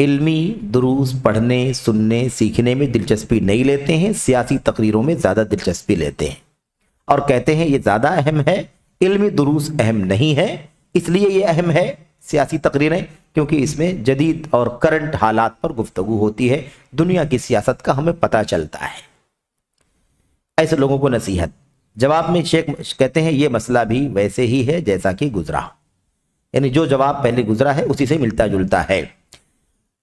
علمی دروس پڑھنے سننے سیکھنے میں دلچسپی نہیں لیتے ہیں، سیاسی تقریروں میں زیادہ دلچسپی لیتے ہیں اور کہتے ہیں یہ زیادہ اہم ہے، علمی دروس اہم نہیں ہے، اس لیے یہ اہم ہے سیاسی تقریریں کیونکہ اس میں جدید اور کرنٹ حالات پر گفتگو ہوتی ہے، دنیا کی سیاست کا ہمیں پتہ چلتا ہے۔ ایسے لوگوں کو نصیحت، جواب میں شیخ کہتے ہیں یہ مسئلہ بھی ویسے ہی ہے جیسا کہ گزرا، یعنی جو جواب پہلے گزرا ہے اسی سے ملتا جلتا ہے۔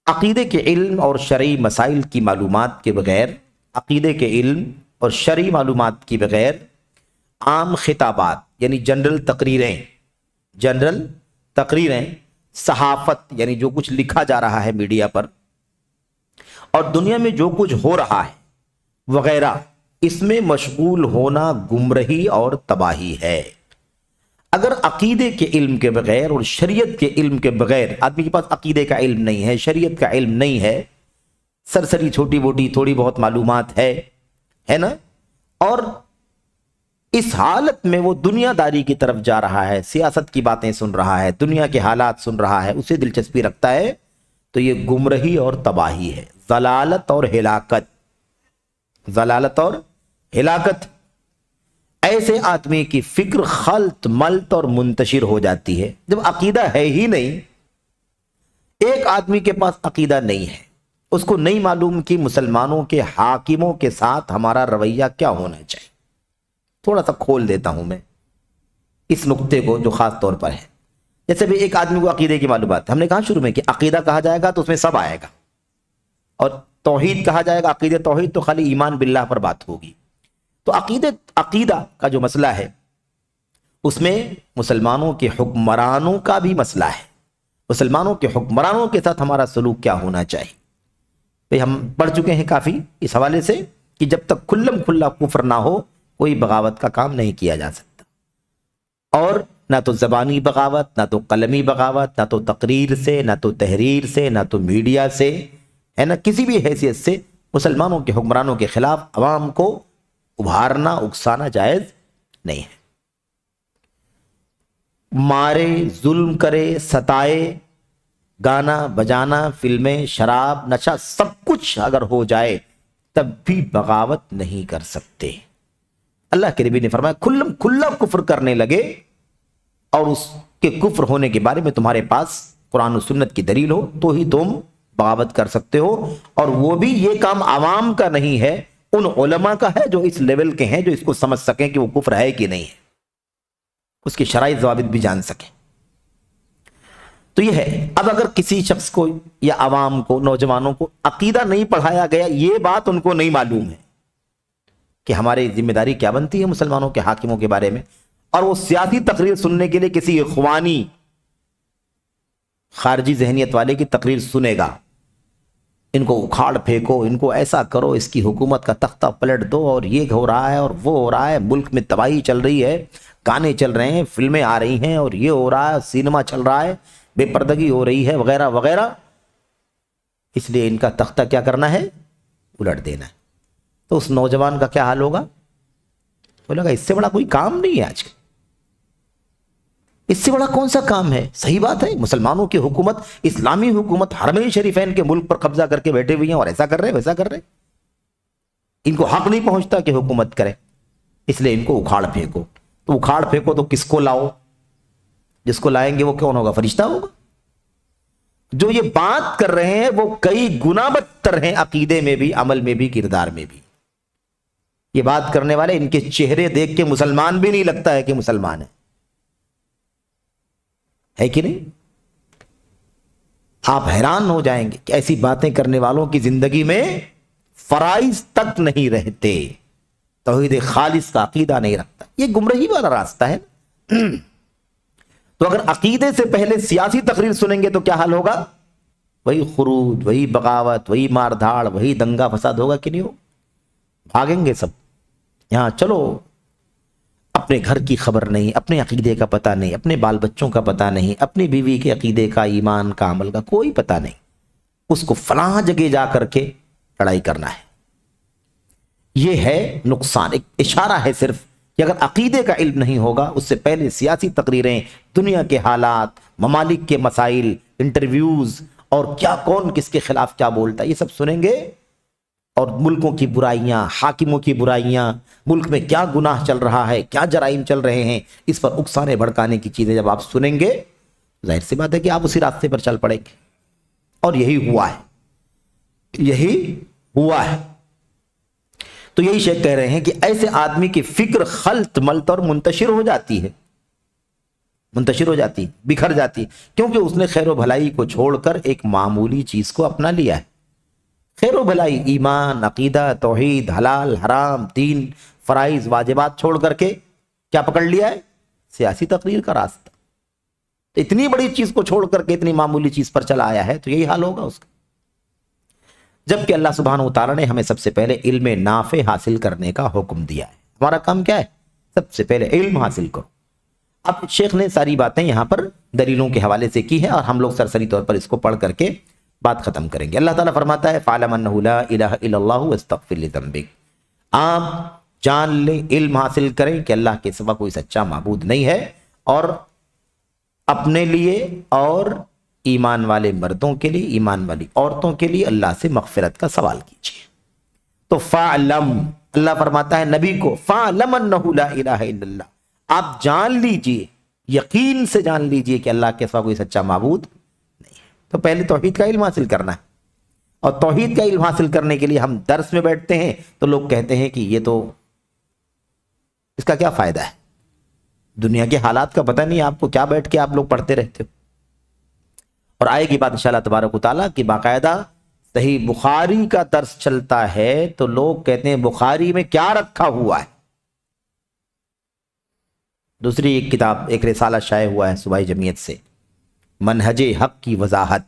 عقیدے کے علم اور شرعی مسائل کی معلومات کے بغیر، عقیدے کے علم اور شرعی معلومات کے بغیر عام خطابات یعنی جنرل تقریریں، صحافت یعنی جو کچھ لکھا جا رہا ہے میڈیا پر، اور دنیا میں جو کچھ ہو رہا ہے وغیرہ، اس میں مشغول ہونا گمراہی اور تباہی ہے۔ اگر عقیدے کے علم کے بغیر اور شریعت کے علم کے بغیر آدمی کے پاس عقیدے کا علم نہیں ہے، شریعت کا علم نہیں ہے، سرسری چھوٹی موٹی تھوڑی بہت معلومات ہے نا، اور اس حالت میں وہ دنیا داری کی طرف جا رہا ہے، سیاست کی باتیں سن رہا ہے، دنیا کے حالات سن رہا ہے، اسے دلچسپی رکھتا ہے، تو یہ گمراہی اور تباہی ہے، ضلالت اور ہلاکت۔ ایسے آدمی کی فکر خلط ملط اور منتشر ہو جاتی ہے جب عقیدہ ہے ہی نہیں۔ ایک آدمی کے پاس عقیدہ نہیں ہے، اس کو نہیں معلوم کہ مسلمانوں کے حاکموں کے ساتھ ہمارا رویہ کیا ہونا چاہیے۔ تھوڑا سا کھول دیتا ہوں میں اس نقطے کو جو خاص طور پر ہے۔ جیسے بھی ایک آدمی کو عقیدے کی معلومات، ہم نے کہا شروع میں کہ عقیدہ کہا جائے گا تو اس میں سب آئے گا، اور توحید کہا جائے گا، عقیدہ توحید تو خالی ایمان باللہ پر بات ہوگی۔ تو عقیدہ کا جو مسئلہ ہے اس میں مسلمانوں کے حکمرانوں کا بھی مسئلہ ہے، مسلمانوں کے حکمرانوں کے ساتھ ہمارا سلوک کیا ہونا چاہیے۔ بھئی ہم پڑھ چکے ہیں کافی اس حوالے سے کہ جب تک کھلم کھلا کفر نہ ہو کوئی بغاوت کا کام نہیں کیا جا سکتا، اور نہ تو زبانی بغاوت، نہ تو قلمی بغاوت، نہ تو تقریر سے، نہ تو تحریر سے، نہ تو میڈیا سے، ہے نا، کسی بھی حیثیت سے مسلمانوں کے حکمرانوں کے خلاف عوام کو ابھارنا اکسانا جائز نہیں ہے۔ مارے، ظلم کرے، ستائے، گانا بجانا، فلمیں، شراب، نشہ، سب کچھ اگر ہو جائے تب بھی بغاوت نہیں کر سکتے۔ اللہ کے نبی نے فرمایا کھلم کھلا کفر کرنے لگے اور اس کے کفر ہونے کے بارے میں تمہارے پاس قرآن و سنت کی دلیل ہو تو ہی تم بغاوت کر سکتے ہو، اور وہ بھی یہ کام عوام کا نہیں ہے، ان علماء کا ہے جو اس لیول کے ہیں، جو اس کو سمجھ سکیں کہ وہ کفر ہے کہ نہیں ہے، اس کی شرعی ضوابط بھی جان سکیں۔ تو یہ ہے، اب اگر کسی شخص کو یا عوام کو، نوجوانوں کو عقیدہ نہیں پڑھایا گیا، یہ بات ان کو نہیں معلوم ہے کہ ہماری ذمہ داری کیا بنتی ہے مسلمانوں کے حاکموں کے بارے میں، اور وہ سیاسی تقریر سننے کے لیے کسی اخوانی خارجی ذہنیت والے کی تقریر سنے گا، ان کو اکھاڑ پھینکو، ان کو ایسا کرو، اس کی حکومت کا تختہ پلٹ دو، اور یہ ہو رہا ہے اور وہ ہو رہا ہے، ملک میں تباہی چل رہی ہے، گانے چل رہے ہیں، فلمیں آ رہی ہیں، اور یہ ہو رہا ہے، سینما چل رہا ہے، بے پردگی ہو رہی ہے، وغیرہ وغیرہ، اس لیے ان کا تختہ کیا کرنا ہے؟ الٹ دینا ہے۔ تو اس نوجوان کا کیا حال ہوگا؟ بولے گا اس سے بڑا کوئی کام نہیں ہے آج کل، اس سے بڑا کون سا کام ہے؟ صحیح بات ہے، مسلمانوں کی حکومت، اسلامی حکومت، حرمین شریفین کے ملک پر قبضہ کر کے بیٹھے ہوئے ہیں، اور ایسا کر رہے ویسا کر رہے، ان کو حق نہیں پہنچتا کہ حکومت کرے، اس لیے ان کو اکھاڑ پھینکو۔ تو اکھاڑ پھینکو تو کس کو لاؤ؟ جس کو لائیں گے وہ کون ہوگا؟ فرشتہ ہوگا۔ جو یہ بات کر رہے ہیں وہ کئی گنا بدتر ہیں، عقیدے میں بھی، عمل میں بھی، کردار میں بھی۔ یہ بات کرنے والے، ان کے چہرے دیکھ کے مسلمان بھی نہیں لگتا ہے کہ مسلمان ہے کہ نہیں؟ آپ حیران ہو جائیں گے کہ ایسی باتیں کرنے والوں کی زندگی میں فرائض تک نہیں رہتے، توحید خالص کا عقیدہ نہیں رکھتا، یہ گمراہی والا راستہ ہے۔ تو اگر عقیدے سے پہلے سیاسی تقریر سنیں گے تو کیا حال ہوگا؟ وہی خروج، وہی بغاوت، وہی مار دھاڑ، وہی دنگا فساد ہوگا کہ نہیں ہو؟ بھاگیں گے سب، یہاں چلو، اپنے گھر کی خبر نہیں، اپنے عقیدے کا پتہ نہیں، اپنے بال بچوں کا پتہ نہیں، اپنی بیوی کے عقیدے کا، ایمان کا، عمل کا کوئی پتہ نہیں، اس کو فلاں جگہ جا کر کے لڑائی کرنا ہے۔ یہ ہے نقصان، ایک اشارہ ہے صرف کہ اگر عقیدے کا علم نہیں ہوگا، اس سے پہلے سیاسی تقریریں، دنیا کے حالات، ممالک کے مسائل، انٹرویوز اور کیا کون کس کے خلاف کیا بولتا ہے، یہ سب سنیں گے. اور ملکوں کی برائیاں، حاکموں کی برائیاں، ملک میں کیا گناہ چل رہا ہے، کیا جرائم چل رہے ہیں، اس پر اکسانے بھڑکانے کی چیزیں جب آپ سنیں گے، ظاہر سی بات ہے کہ آپ اسی راستے پر چل پڑیں گے. اور یہی ہوا ہے، یہی ہوا ہے. تو یہی شیخ کہہ رہے ہیں کہ ایسے آدمی کی فکر خلط ملط اور منتشر ہو جاتی ہے، منتشر ہو جاتی، بکھر جاتی، کیونکہ اس نے خیر و بھلائی کو چھوڑ کر ایک معمولی چیز کو اپنا لیا ہے. خیر و بھلائی، ایمان، عقیدہ، توحید، حلال حرام، دین، فرائض واجبات چھوڑ کر کے کیا پکڑ لیا ہے؟ سیاسی تقریر کا راستہ. اتنی بڑی چیز کو چھوڑ کر کے اتنی معمولی چیز پر چلا آیا ہے، تو یہی حال ہوگا اس کا. جبکہ اللہ سبحانہ و تعالیٰ نے ہمیں سب سے پہلے علم نافع حاصل کرنے کا حکم دیا ہے. ہمارا کام کیا ہے؟ سب سے پہلے علم حاصل کرو. اب شیخ نے ساری باتیں یہاں پر دلیلوں کے حوالے سے کی ہے، اور ہم لوگ سرسری طور پر اس کو پڑھ کر کے بات ختم کریں گے. اللہ تعالیٰ فرماتا ہے فَعْلَمْ أَنَّهُ لَا إِلَهَ إِلَّا اللَّهُ وَاسْتَغْفِرْ لِذَنبِكَ. آپ جان لیں، علم حاصل کریں کہ اللہ کے سوا کوئی سچا معبود نہیں ہے، اور اپنے لیے اور ایمان والے مردوں کے لیے، ایمان والی عورتوں کے لیے اللہ سے مغفرت کا سوال کیجیے. تو فَعْلَمْ، اللہ فرماتا ہے نبی کو فَعْلَمْ أَنَّهُ لَا إِلَهَ إِلَّا اللَّهُ، آپ جان لیجئے، یقین سے جان لیجئے کہ اللہ کے سوا کوئی سچا معبود نہیں ہے. تو پہلے توحید کا علم حاصل کرنا ہے، اور توحید کا علم حاصل کرنے کے لیے ہم درس میں بیٹھتے ہیں تو لوگ کہتے ہیں کہ یہ تو اس کا کیا فائدہ ہے، دنیا کے حالات کا پتہ نہیں آپ کو، کیا بیٹھ کے آپ لوگ پڑھتے رہتے ہو. اور آئے گی بات انشاءاللہ تبارک و تعالیٰ کہ باقاعدہ صحیح بخاری کا درس چلتا ہے تو لوگ کہتے ہیں بخاری میں کیا رکھا ہوا ہے. دوسری ایک کتاب، ایک رسالہ شائع ہوا ہے صوبائی جمعیت سے، منہج حق کی وضاحت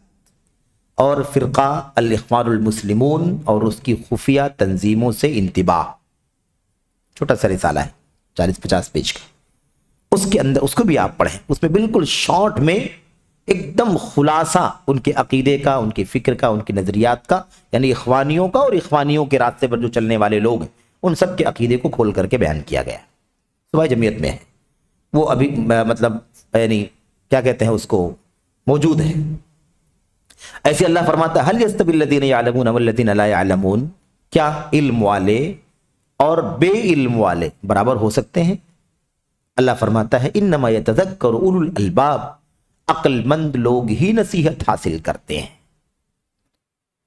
اور فرقہ الاخوان المسلمون اور اس کی خفیہ تنظیموں سے انتباہ. چھوٹا سا رسالہ ہے، 40-50 پیج کا. اس کے اندر اس کو بھی آپ پڑھیں، اس میں بالکل شارٹ میں ایک دم خلاصہ ان کے عقیدے کا، ان کی فکر کا، ان کے نظریات کا، یعنی اخوانیوں کا اور اخوانیوں کے راستے پر جو چلنے والے لوگ ہیں ان سب کے عقیدے کو کھول کر کے بیان کیا گیا. صوبائی جمعیت میں ہے وہ، ابھی مطلب یعنی کیا کہتے ہیں اس کو، موجود ہے. ایسے اللہ فرماتا ہے هل يستوي الذين يعلمون والذين لا يعلمون، کیا علم والے اور بے علم والے برابر ہو سکتے ہیں؟ اللہ فرماتا ہے انما يتذکر اولو الالباب، عقل مند لوگ ہی نصیحت حاصل کرتے ہیں.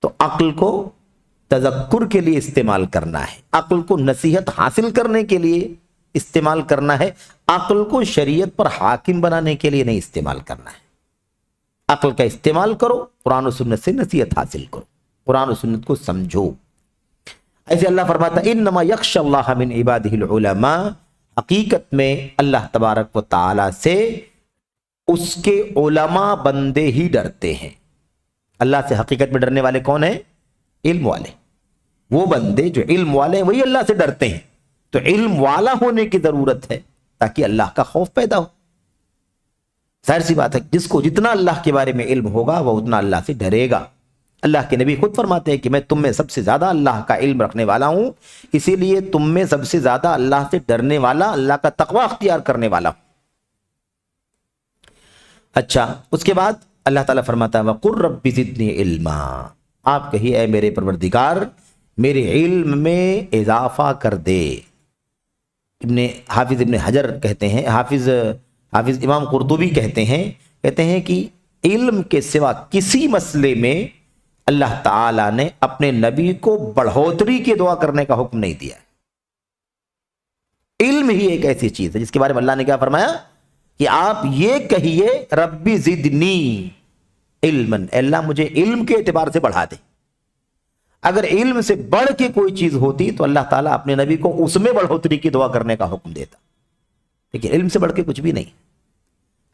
تو عقل کو تذکر کے لیے استعمال کرنا ہے، عقل کو نصیحت حاصل کرنے کے لیے استعمال کرنا ہے، عقل کو شریعت پر حاکم بنانے کے لیے نہیں استعمال کرنا ہے. عقل کا استعمال کرو، قرآن و سنت سے نصیحت حاصل کرو، قرآن و سنت کو سمجھو. ایسے اللہ فرماتا ہے انما یخشى اللہ من عبادہ العلماء، حقیقت میں اللہ تبارک و تعالی سے اس کے علماء بندے ہی ڈرتے ہیں. اللہ سے حقیقت میں ڈرنے والے کون ہیں؟ علم والے. وہ بندے جو علم والے ہیں وہی اللہ سے ڈرتے ہیں. تو علم والا ہونے کی ضرورت ہے تاکہ اللہ کا خوف پیدا ہو. ظاہر سی بات ہے جس کو جتنا اللہ کے بارے میں علم ہوگا وہ اتنا اللہ سے ڈرے گا. اللہ کے نبی خود فرماتے ہیں کہ میں تم میں سب سے زیادہ اللہ کا علم رکھنے والا ہوں، اسی لیے تم میں سب سے زیادہ اللہ سے ڈرنے والا، اللہ کا تقوی اختیار کرنے والا ہوں. اچھا، اس کے بعد اللہ تعالیٰ فرماتا ہے وَقُلْ رَبِّ زِدْنِي عِلْمًا، آپ کہیے اے میرے پروردگار میرے علم میں اضافہ کر دے. حافظ ابن حجر کہتے ہیں، حافظ امام قرطبی کہتے ہیں کہ علم کے سوا کسی مسئلے میں اللہ تعالیٰ نے اپنے نبی کو بڑھوتری کی دعا کرنے کا حکم نہیں دیا. علم ہی ایک ایسی چیز ہے جس کے بارے میں اللہ نے کیا فرمایا کہ آپ یہ کہیے ربی زدنی علماً، اللہ مجھے علم کے اعتبار سے بڑھا دے. اگر علم سے بڑھ کے کوئی چیز ہوتی تو اللہ تعالیٰ اپنے نبی کو اس میں بڑھوتری کی دعا کرنے کا حکم دیتا، لیکن علم سے بڑھ کے کچھ بھی نہیں.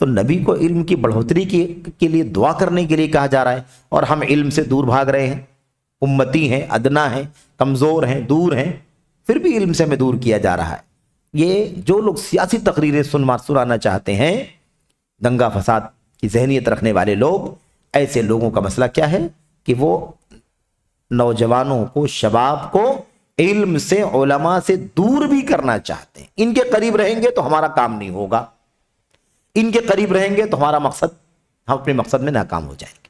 تو نبی کو علم کی بڑھوتری کے لیے دعا کرنے کے لیے کہا جا رہا ہے، اور ہم علم سے دور بھاگ رہے ہیں، امتی ہیں، ادنا ہیں، کمزور ہیں، دور ہیں، پھر بھی علم سے ہمیں دور کیا جا رہا ہے. یہ جو لوگ سیاسی تقریریں سنانا چاہتے ہیں، دنگا فساد کی ذہنیت رکھنے والے لوگ، ایسے لوگوں کا مسئلہ کیا ہے کہ وہ نوجوانوں کو، شباب کو علم سے، علماء سے دور بھی کرنا چاہتے ہیں. ان کے قریب رہیں گے تو ہمارا کام نہیں ہوگا، ان کے قریب رہیں گے تو ہمارا مقصد، ہم اپنے مقصد میں ناکام ہو جائیں گے.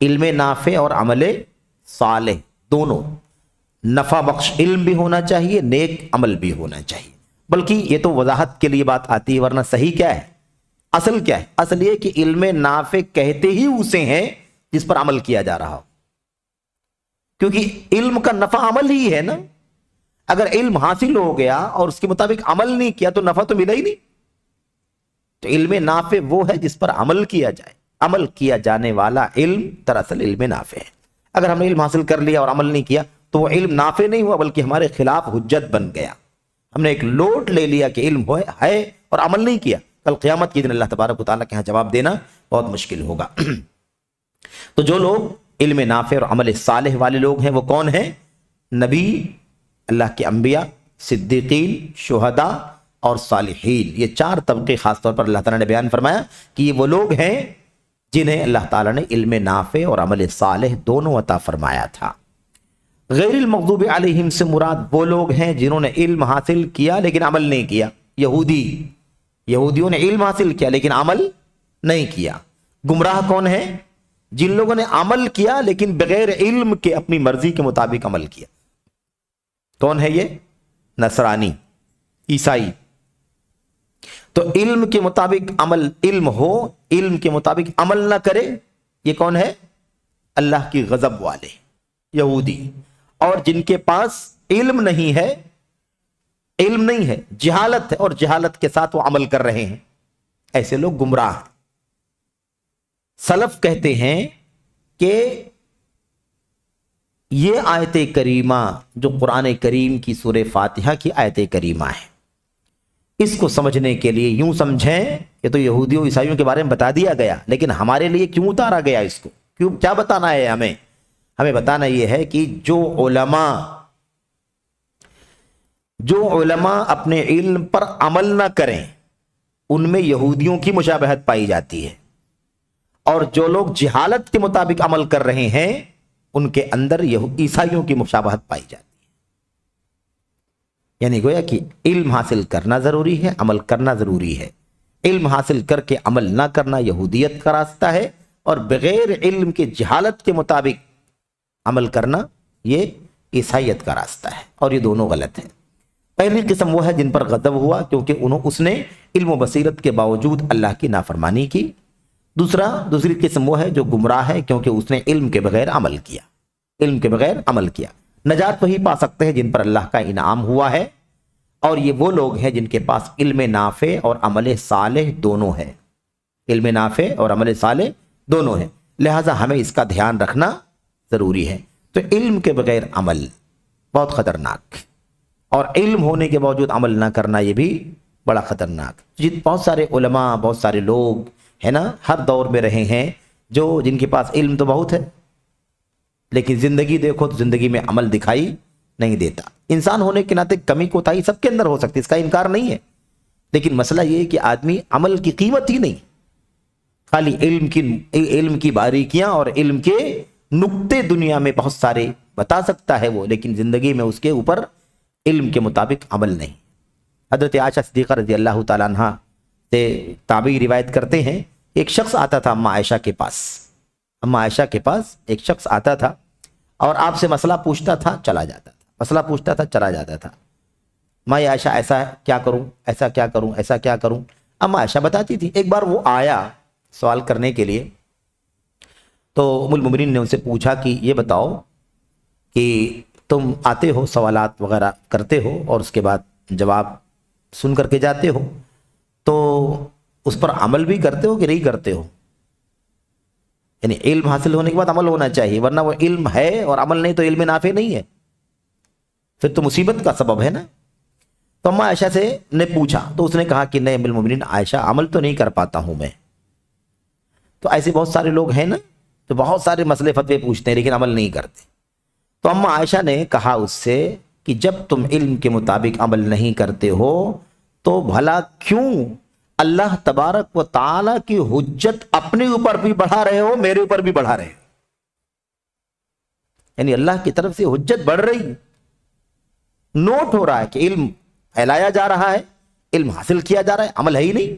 علم نافع اور عمل صالح دونوں، نفع بخش علم بھی ہونا چاہیے، نیک عمل بھی ہونا چاہیے. بلکہ یہ تو وضاحت کے لیے بات آتی ہے، ورنہ صحیح کیا ہے، اصل کیا ہے؟ اصل یہ کہ علم نافع کہتے ہی اسے ہیں جس پر عمل کیا جا رہا ہو، کیونکہ علم کا نفع عمل ہی ہے نا. اگر علم حاصل ہو گیا اور اس کے مطابق عمل نہیں کیا تو نفع تو ملا ہی نہیں. تو علم نافع وہ ہے جس پر عمل کیا جائے. عمل کیا جانے والا علم دراصل علم نافع ہے. اگر ہم نے علم حاصل کر لیا اور عمل نہیں کیا تو وہ علم نافع نہیں ہوا، بلکہ ہمارے خلاف حجت بن گیا. ہم نے ایک لوٹ لے لیا کہ علم ہے اور عمل نہیں کیا. کل قیامت کے دن اللہ تبارک و تعالیٰ کے ہاں جواب دینا بہت مشکل ہوگا. تو جو لوگ علم نافع اور عمل صالح والے لوگ ہیں وہ کون ہیں؟ نبی، اللہ کے انبیاء، صدیقین، شہداء اور صالحین. یہ چار طبقے خاص طور پر اللہ تعالیٰ نے بیان فرمایا کہ یہ وہ لوگ ہیں جنہیں اللہ تعالیٰ نے علم نافع اور عمل صالح دونوں عطا فرمایا تھا. غیر المغضوب علیہم سے مراد وہ لوگ ہیں جنہوں نے علم حاصل کیا لیکن عمل نہیں کیا. یہودیوں نے علم حاصل کیا لیکن عمل نہیں کیا. گمراہ کون ہے؟ جن لوگوں نے عمل کیا لیکن بغیر علم کے اپنی مرضی کے مطابق عمل کیا. کون ہے یہ؟ نصرانی، عیسائی. تو علم کے مطابق عمل، علم ہو، علم کے مطابق عمل نہ کرے، یہ کون ہے؟ اللہ کی غضب والے یہودی. اور جن کے پاس علم نہیں ہے، علم نہیں ہے، جہالت ہے، اور جہالت کے ساتھ وہ عمل کر رہے ہیں، ایسے لوگ گمراہ ہیں. سلف کہتے ہیں کہ یہ آیت کریمہ جو قرآن کریم کی سورہ فاتحہ کی آیت کریمہ ہے، اس کو سمجھنے کے لیے یوں سمجھیں کہ تو یہودیوں عیسائیوں کے بارے میں بتا دیا گیا، لیکن ہمارے لیے کیوں اتارا گیا؟ اس کو کیوں، کیا بتانا ہے ہمیں بتانا یہ ہے کہ جو علماء اپنے علم پر عمل نہ کریں ان میں یہودیوں کی مشابہت پائی جاتی ہے، اور جو لوگ جہالت کے مطابق عمل کر رہے ہیں ان کے اندر عیسائیوں کی مشابہت پائی جاتی ہے. یعنی گویا کہ علم حاصل کرنا ضروری ہے، عمل کرنا ضروری ہے. علم حاصل کر کے عمل نہ کرنا یہودیت کا راستہ ہے، اور بغیر علم کے جہالت کے مطابق عمل کرنا یہ عیسائیت کا راستہ ہے، اور یہ دونوں غلط ہیں. پہلی قسم وہ ہے جن پر غضب ہوا کیونکہ اس نے علم و بصیرت کے باوجود اللہ کی نافرمانی کی. دوسری قسم وہ ہے جو گمراہ ہے کیونکہ اس نے علم کے بغیر عمل کیا. نجات وہی پا سکتے ہیں جن پر اللہ کا انعام ہوا ہے، اور یہ وہ لوگ ہیں جن کے پاس علم نافع اور عمل صالح دونوں ہے. علم نافع اور عمل صالح دونوں ہیں، لہذا ہمیں اس کا دھیان رکھنا ضروری ہے. تو علم کے بغیر عمل بہت خطرناک، اور علم ہونے کے باوجود عمل نہ کرنا یہ بھی بڑا خطرناک. بہت سارے علماء، بہت سارے لوگ ہے نا ہر دور میں رہے ہیں جن کے پاس علم تو بہت ہے لیکن زندگی دیکھو تو زندگی میں عمل دکھائی نہیں دیتا. انسان ہونے کے ناطے کمی کوتاہی سب کے اندر ہو سکتی، اس کا انکار نہیں ہے، لیکن مسئلہ یہ ہے کہ آدمی عمل کی قیمت ہی نہیں، خالی علم کی باریکیاں اور علم کے نقطے دنیا میں بہت سارے بتا سکتا ہے وہ، لیکن زندگی میں اس کے اوپر علم کے مطابق عمل نہیں. حضرت عائشہ صدیقہ رضی اللہ تعالیٰ عنہ سے تابعی روایت کرتے ہیں، ایک شخص آتا تھا اماں عائشہ کے پاس ایک شخص آتا تھا اور آپ سے مسئلہ پوچھتا تھا چلا جاتا تھا. ماں عائشہ ایسا کیا کروں، ایسا کیا کروں. اماں عائشہ بتاتی تھی. ایک بار وہ آیا سوال کرنے کے لیے تو ام المؤمنین نے ان سے پوچھا کہ یہ بتاؤ کہ تم آتے ہو، سوالات وغیرہ کرتے ہو اور اس کے بعد جواب سن کر کے جاتے ہو، تو اس پر عمل بھی کرتے ہو کہ نہیں کرتے ہو؟ یعنی علم حاصل ہونے کے بعد عمل ہونا چاہیے، ورنہ وہ علم ہے اور عمل نہیں تو علم نافع نہیں ہے، پھر تو مصیبت کا سبب ہے نا. تو اماں عائشہ سے نے پوچھا تو اس نے کہا کہ نہیں ام المؤمنین عائشہ، عمل تو نہیں کر پاتا ہوں میں. تو ایسے بہت سارے لوگ ہیں نا تو بہت سارے مسئلے فتوے پوچھتے ہیں لیکن عمل نہیں کرتے. تو اماں عائشہ نے کہا اس سے کہ جب تم علم کے مطابق عمل نہیں کرتے ہو تو بھلا کیوں اللہ تبارک و تعالی کی حجت اپنے اوپر بھی بڑھا رہے ہو، میرے اوپر بھی بڑھا رہے ہو؟ یعنی اللہ کی طرف سے حجت بڑھ رہی، نوٹ ہو رہا ہے کہ علم پھیلایا جا رہا ہے، علم حاصل کیا جا رہا ہے، عمل ہے ہی نہیں.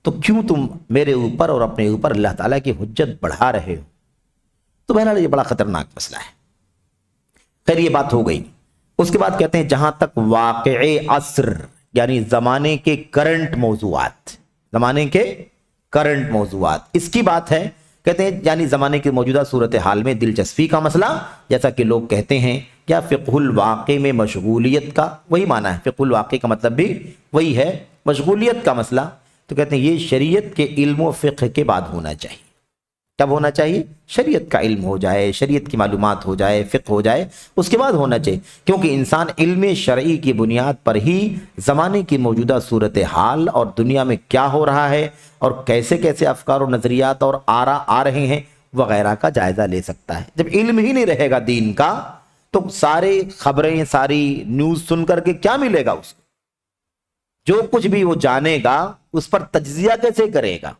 تو کیوں تم میرے اوپر اور اپنے اوپر اللہ تعالیٰ کی حجت بڑھا رہے ہو؟ تو بہرحال یہ بڑا خطرناک مسئلہ ہے۔ خیر یہ بات ہو گئی۔ اس کے بعد کہتے ہیں جہاں تک واقع عصر یعنی زمانے کے کرنٹ موضوعات، زمانے کے کرنٹ موضوعات، اس کی بات ہے، کہتے ہیں یعنی زمانے کی موجودہ صورتحال میں دلچسپی کا مسئلہ، جیسا کہ لوگ کہتے ہیں، یا فقہ الواقع میں مشغولیت کا، وہی معنی ہے، فقہ الواقع کا مطلب بھی وہی ہے، مشغولیت کا مسئلہ، تو کہتے ہیں یہ شریعت کے علم و فقہ کے بعد ہونا چاہیے۔ کب ہونا چاہیے؟ شریعت کا علم ہو جائے، شریعت کی معلومات ہو جائے، فقہ ہو جائے، اس کے بعد ہونا چاہیے، کیونکہ انسان علم شرعی کی بنیاد پر ہی زمانے کی موجودہ صورتحال اور دنیا میں کیا ہو رہا ہے اور کیسے کیسے افکار و نظریات اور آرا آ رہے ہیں وغیرہ کا جائزہ لے سکتا ہے۔ جب علم ہی نہیں رہے گا دین کا تو سارے خبریں، ساری نیوز سن کر کے کیا ملے گا اس کو؟ جو کچھ بھی وہ جانے گا اس پر تجزیہ کیسے کرے گا؟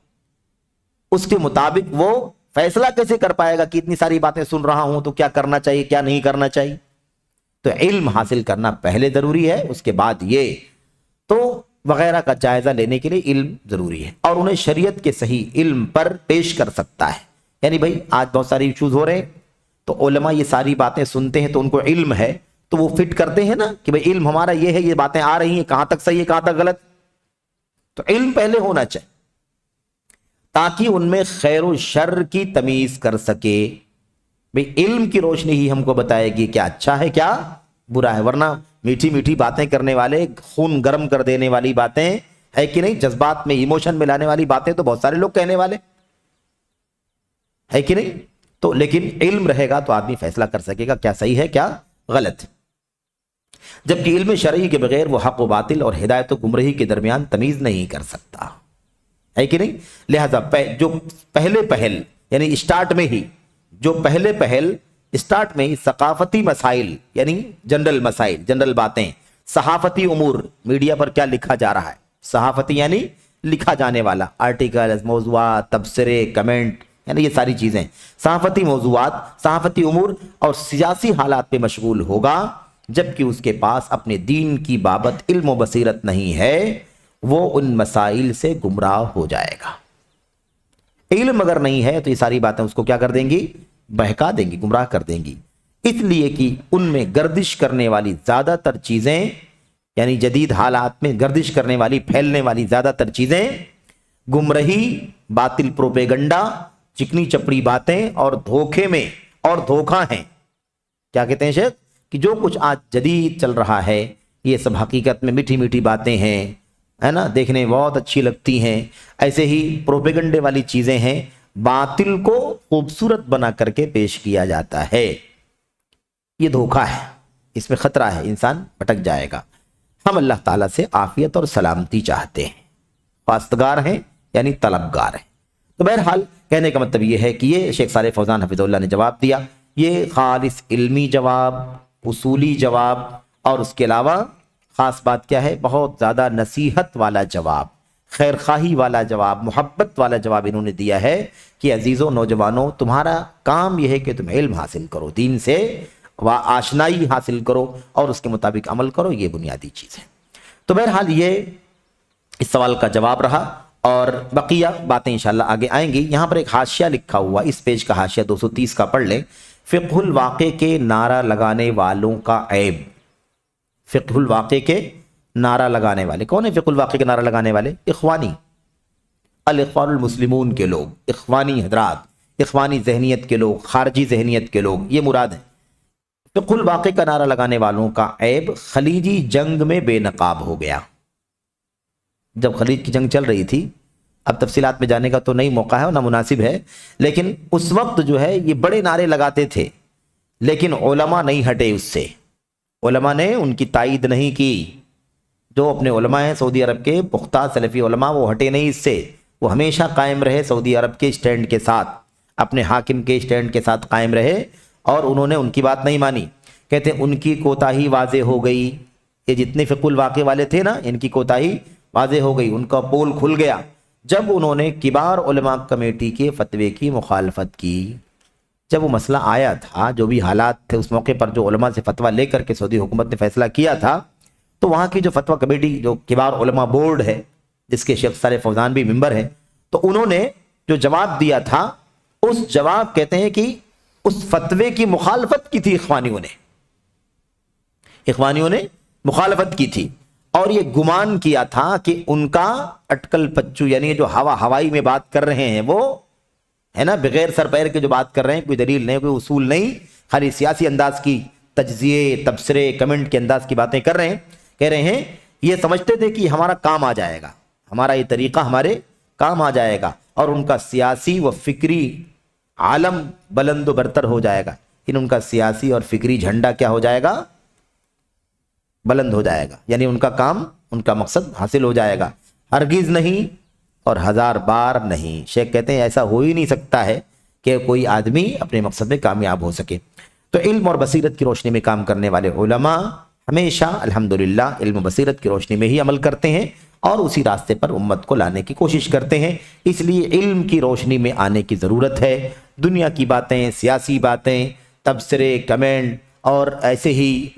اس کے مطابق وہ فیصلہ کیسے کر پائے گا کہ اتنی ساری باتیں سن رہا ہوں تو کیا کرنا چاہیے، کیا نہیں کرنا چاہیے؟ تو علم حاصل کرنا پہلے ضروری ہے، اس کے بعد یہ تو وغیرہ کا جائزہ لینے کے لیے علم ضروری ہے، اور انہیں شریعت کے صحیح علم پر پیش کر سکتا ہے۔ یعنی بھائی آج بہت ساری ایشوز ہو رہے ہیں تو علماء یہ ساری باتیں سنتے ہیں تو ان کو علم ہے تو وہ فٹ کرتے ہیں نا کہ بھائی علم ہمارا یہ ہے، یہ باتیں آ رہی ہیں، کہاں تک صحیح ہے کہاں تک غلط، تو علم پہلے ہونا چاہیے تاکہ ان میں خیر و شر کی تمیز کر سکے۔ بھئی علم کی روشنی ہی ہم کو بتائے گی کیا اچھا ہے کیا برا ہے، ورنہ میٹھی میٹھی باتیں کرنے والے، خون گرم کر دینے والی باتیں ہے کہ نہیں، جذبات میں ایموشن میں لانے والی باتیں تو بہت سارے لوگ کہنے والے ہے کہ نہیں، تو لیکن علم رہے گا تو آدمی فیصلہ کر سکے گا کیا صحیح ہے کیا غلط، جبکہ علم شرعی کے بغیر وہ حق و باطل اور ہدایت و گمراہی کے درمیان تمیز نہیں کر سکتا، ہے کہ نہیں۔ لہذا جو پہلے پہل یعنی اسٹارٹ میں ہی، جو پہلے پہل اسٹارٹ میں ہی ثقافتی مسائل یعنی جنرل مسائل، جنرل باتیں، صحافتی امور، میڈیا پر کیا لکھا جا رہا ہے، صحافتی یعنی لکھا جانے والا، آرٹیکل، موضوعات، تبصرے، کمنٹ، یعنی یہ ساری چیزیں، صحافتی موضوعات، صحافتی امور اور سیاسی حالات پہ مشغول ہوگا، جبکہ اس کے پاس اپنے دین کی بابت علم و بصیرت نہیں ہے، وہ ان مسائل سے گمراہ ہو جائے گا۔ علم اگر نہیں ہے تو یہ ساری باتیں اس کو کیا کر دیں گی، بہکا دیں گی، گمراہ کر دیں گی، اس لیے کہ ان میں گردش کرنے والی زیادہ تر چیزیں، یعنی جدید حالات میں گردش کرنے والی، پھیلنے والی زیادہ تر چیزیں گمراہی، باطل پروپیگنڈا، چکنی چپڑی باتیں اور دھوکے میں اور دھوکہ ہیں۔ کیا کہتے ہیں شیخ کہ جو کچھ آج جدید چل رہا ہے یہ سب حقیقت میں میٹھی میٹھی باتیں ہیں، ہے نا، دیکھنے بہت اچھی لگتی ہیں، ایسے ہی پروپیگنڈے والی چیزیں ہیں، باطل کو خوبصورت بنا کر کے پیش کیا جاتا ہے، یہ دھوکہ ہے، اس میں خطرہ ہے، انسان بھٹک جائے گا۔ ہم اللہ تعالیٰ سے عافیت اور سلامتی چاہتے ہیں، خواستگار ہیں یعنی طلبگار ہیں۔ تو بہرحال کہنے کا مطلب یہ ہے کہ یہ شیخ صالح فوزان حفظہ اللہ نے جواب دیا، یہ خالص علمی جواب، اصولی جواب، اور اس کے علاوہ خاص بات کیا ہے، بہت زیادہ نصیحت والا جواب، خیر خواہی والا جواب، محبت والا جواب انہوں نے دیا ہے کہ عزیزوں، نوجوانوں، تمہارا کام یہ ہے کہ تم علم حاصل کرو، دین سے آشنائی حاصل کرو اور اس کے مطابق عمل کرو، یہ بنیادی چیز ہے۔ تو بہرحال یہ اس سوال کا جواب رہا، اور بقیہ باتیں انشاءاللہ آگے آئیں گی۔ یہاں پر ایک حاشیہ لکھا ہوا، اس پیج کا حاشیہ 230 کا پڑھ لیں، فقہ الواقع کے نعرہ لگانے والوں کا عیب۔ فقہ الواقع کے نعرہ لگانے والے کون ہیں؟ فقہ الواقع کے نعرہ لگانے والے اخوانی، الاخوان المسلمون کے لوگ، اخوانی حضرات، اخوانی ذہنیت کے لوگ، خارجی ذہنیت کے لوگ، یہ مراد ہے۔ فقہ الواقع کا نعرہ لگانے والوں کا عیب خلیجی جنگ میں بے نقاب ہو گیا۔ جب خلیج کی جنگ چل رہی تھی، اب تفصیلات میں جانے کا تو نہیں موقع ہے اور نہ مناسب ہے، لیکن اس وقت جو ہے یہ بڑے نعرے لگاتے تھے، لیکن علماء نہیں ہٹے اس سے، علماء نے ان کی تائید نہیں کی۔ جو اپنے علماء ہیں سعودی عرب کے پختہ سلفی علماء، وہ ہٹے نہیں اس سے، وہ ہمیشہ قائم رہے سعودی عرب کے اسٹینڈ کے ساتھ، اپنے حاکم کے اسٹینڈ کے ساتھ قائم رہے، اور انہوں نے ان کی بات نہیں مانی۔ کہتے ہیں ان کی کوتاہی واضح ہو گئی، یہ جتنے فقہ الواقع والے تھے نا، ان کی کوتاہی واضح ہو گئی، ان کا پول کھل گیا جب انہوں نے کبار علماء کمیٹی کے فتوے کی مخالفت کی۔ جب وہ مسئلہ آیا تھا، جو بھی حالات تھے اس موقع پر، جو علماء سے فتویٰ لے کر کے سعودی حکومت نے فیصلہ کیا تھا، تو وہاں کی جو فتویٰ کمیٹی، جو کبار علماء بورڈ ہے، جس کے شیخ صالح فوزان بھی ممبر ہیں، تو انہوں نے جو جواب دیا تھا اس جواب کہتے ہیں کہ اس فتوے کی مخالفت کی تھی اخوانیوں نے مخالفت کی تھی، اور یہ گمان کیا تھا کہ ان کا اٹکل پچو یعنی جو ہوائی میں بات کر رہے ہیں وہ ہے نا، بغیر سر پیر کے جو بات کر رہے ہیں، کوئی دلیل نہیں، کوئی اصول نہیں، خالی سیاسی انداز کی تجزیے تبصرے کمنٹ کے انداز کی باتیں کر رہے ہیں، کہہ رہے ہیں یہ سمجھتے تھے کہ ہمارا کام آ جائے گا، ہمارا یہ طریقہ ہمارے کام آ جائے گا، اور ان کا سیاسی و فکری عالم بلند و برتر ہو جائے گا، ان کا سیاسی اور فکری جھنڈا کیا ہو جائے گا؟ بلند ہو جائے گا، یعنی ان کا کام، ان کا مقصد حاصل ہو جائے گا۔ ہرگز نہیں اور ہزار بار نہیں۔ شیخ کہتے ہیں ایسا ہو ہی نہیں سکتا ہے کہ کوئی آدمی اپنے مقصد میں کامیاب ہو سکے۔ تو علم اور بصیرت کی روشنی میں کام کرنے والے علماء ہمیشہ الحمدللہ علم و بصیرت کی روشنی میں ہی عمل کرتے ہیں اور اسی راستے پر امت کو لانے کی کوشش کرتے ہیں۔ اس لیے علم کی روشنی میں آنے کی ضرورت ہے۔ دنیا کی باتیں، سیاسی باتیں، تبصرے، کمنٹ اور ایسے ہی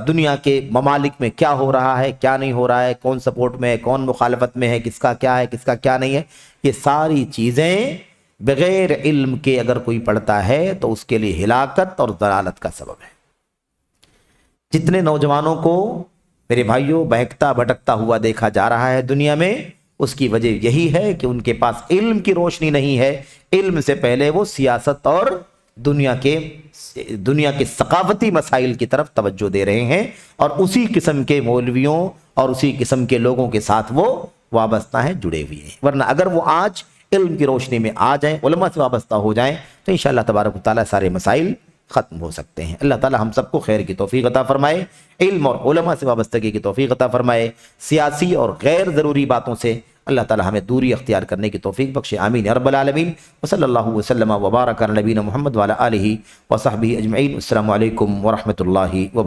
دنیا کے ممالک میں کیا ہو رہا ہے، کیا نہیں ہو رہا ہے، کون سپورٹ میں ہے، کون مخالفت میں ہے، کس کا کیا ہے، کس کا کیا نہیں ہے، یہ ساری چیزیں بغیر علم کے اگر کوئی پڑھتا ہے تو اس کے لیے ہلاکت اور ضلالت کا سبب ہے۔ جتنے نوجوانوں کو میرے بھائیوں بہکتا بھٹکتا ہوا دیکھا جا رہا ہے دنیا میں، اس کی وجہ یہی ہے کہ ان کے پاس علم کی روشنی نہیں ہے۔ علم سے پہلے وہ سیاست اور دنیا کے ثقافتی مسائل کی طرف توجہ دے رہے ہیں، اور اسی قسم کے مولویوں اور اسی قسم کے لوگوں کے ساتھ وہ وابستہ ہیں، جڑے ہوئے ہیں۔ ورنہ اگر وہ آج علم کی روشنی میں آ جائیں، علماء سے وابستہ ہو جائیں، تو انشاءاللہ تبارک و تعالیٰ سارے مسائل ختم ہو سکتے ہیں۔ اللہ تعالیٰ ہم سب کو خیر کی توفیق عطا فرمائے، علم اور علماء سے وابستگی کی توفیق عطا فرمائے، سیاسی اور غیر ضروری باتوں سے اللہ تعالیٰ ہمیں دوری اختیار کرنے کی توفیق بخشے، آمین یا رب العالمین۔ وصلی اللہ وسلم وبارک علی نبینا محمد وعلی آلہ وصحبہ اجمعین۔ السلام علیکم ورحمۃ اللہ وبرکاتہ۔